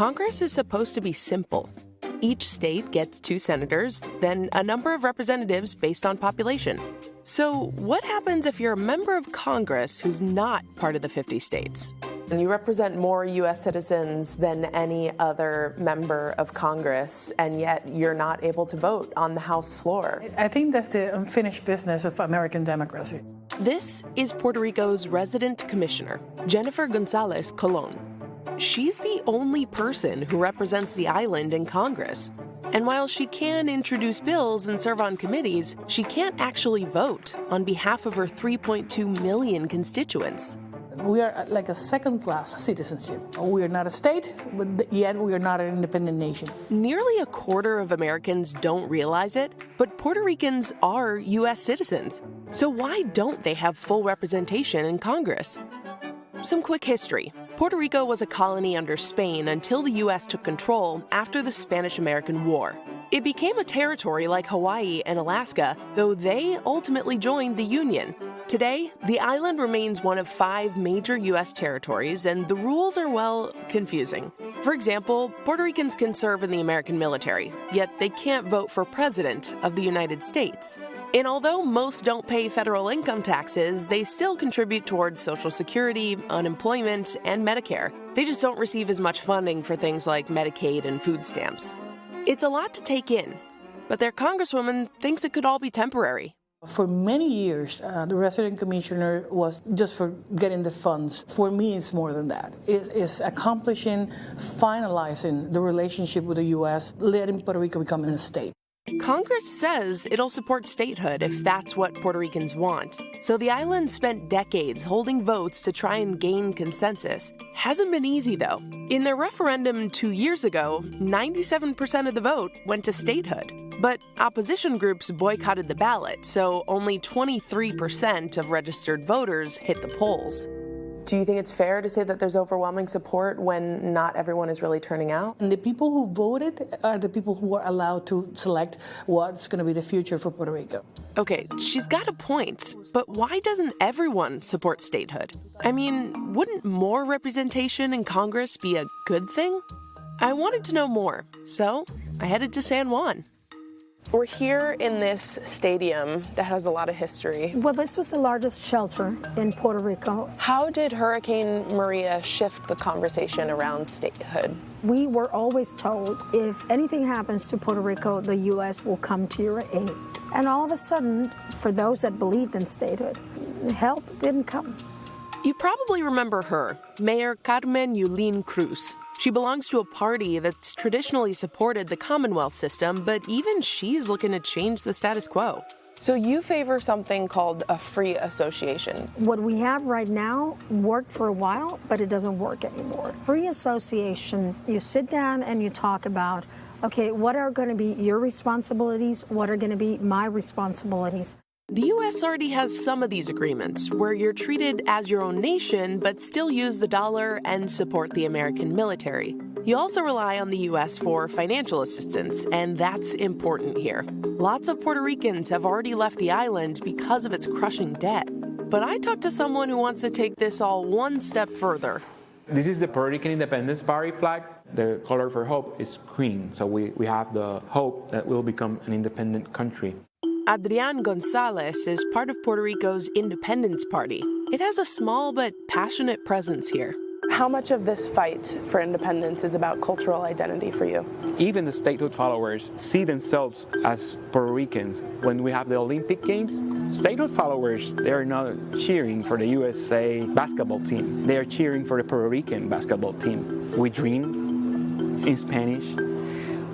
Congress is supposed to be simple. Each state gets 2 senators, then a number of representatives based on population. So what happens if you're a member of Congress who's not part of the 50 states? And you represent more U.S. citizens than any other member of Congress, and yet you're not able to vote on the House floor. I think that's the unfinished business of American democracy. This is Puerto Rico's resident commissioner, Jennifer Gonzalez Colon. She's the only person who represents the island in Congress. And while she can introduce bills and serve on committees, she can't actually vote on behalf of her 3.2 million constituents. We are like a second-class citizenship. We are not a state, but yet we are not an independent nation. Nearly a quarter of Americans don't realize it, but Puerto Ricans are U.S. citizens. So why don't they have full representation in Congress? Some quick history. Puerto Rico was a colony under Spain until the U.S. took control after the Spanish-American War. It became a territory like Hawaii and Alaska, though they ultimately joined the Union. Today, the island remains one of 5 major U.S. territories, and the rules are, well, confusing. For example, Puerto Ricans can serve in the American military, yet they can't vote for president of the United States. And although most don't pay federal income taxes, they still contribute towards Social Security, unemployment, and Medicare. They just don't receive as much funding for things like Medicaid and food stamps. It's a lot to take in, but their Congresswoman thinks it could all be temporary. For many years, the resident commissioner was just for getting the funds. For me, it's more than that. It's accomplishing, finalizing the relationship with the U.S., letting Puerto Rico become a state. Congress says it'll support statehood if that's what Puerto Ricans want. So the island spent decades holding votes to try and gain consensus. Hasn't been easy, though. In their referendum 2 years ago, 97% of the vote went to statehood. But opposition groups boycotted the ballot, so only 23% of registered voters hit the polls. Do you think it's fair to say that there's overwhelming support when not everyone is really turning out? And the people who voted are the people who are allowed to select what's going to be the future for Puerto Rico. Okay, she's got a point, but why doesn't everyone support statehood? I mean, wouldn't more representation in Congress be a good thing? I wanted to know more, so I headed to San Juan. We're here in this stadium that has a lot of history. Well, this was the largest shelter in Puerto Rico. How did Hurricane Maria shift the conversation around statehood? We were always told if anything happens to Puerto Rico, the U.S. will come to your aid. And all of a sudden, for those that believed in statehood, help didn't come. You probably remember her, Mayor Carmen Yulín Cruz. She belongs to a party that's traditionally supported the Commonwealth system, but even she's looking to change the status quo. So you favor something called a free association. What we have right now worked for a while, but it doesn't work anymore. Free association, you sit down and you talk about, okay, what are going to be your responsibilities? What are going to be my responsibilities? The U.S. already has some of these agreements where you're treated as your own nation but still use the dollar and support the American military. You also rely on the U.S. for financial assistance, and that's important here. Lots of Puerto Ricans have already left the island because of its crushing debt. But I talked to someone who wants to take this all one step further. This is the Puerto Rican Independence Party flag. The color for hope is green, so we have the hope that we'll become an independent country. Adrián González is part of Puerto Rico's Independence Party. It has a small but passionate presence here. How much of this fight for independence is about cultural identity for you? Even the statehood followers see themselves as Puerto Ricans. When we have the Olympic Games, statehood followers, they are not cheering for the USA basketball team. They are cheering for the Puerto Rican basketball team. We dream in Spanish.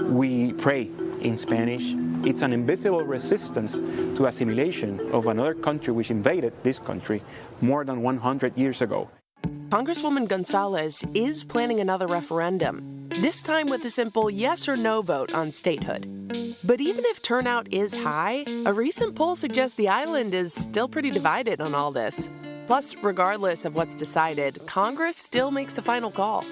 We pray in Spanish. It's an invisible resistance to assimilation of another country which invaded this country more than 100 years ago. Congresswoman Gonzalez is planning another referendum, this time with a simple yes or no vote on statehood. But even if turnout is high, a recent poll suggests the island is still pretty divided on all this. Plus, regardless of what's decided, Congress still makes the final call.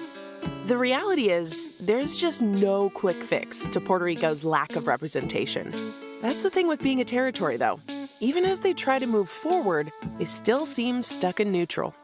The reality is, there's just no quick fix to Puerto Rico's lack of representation. That's the thing with being a territory, though. Even as they try to move forward, they still seem stuck in neutral.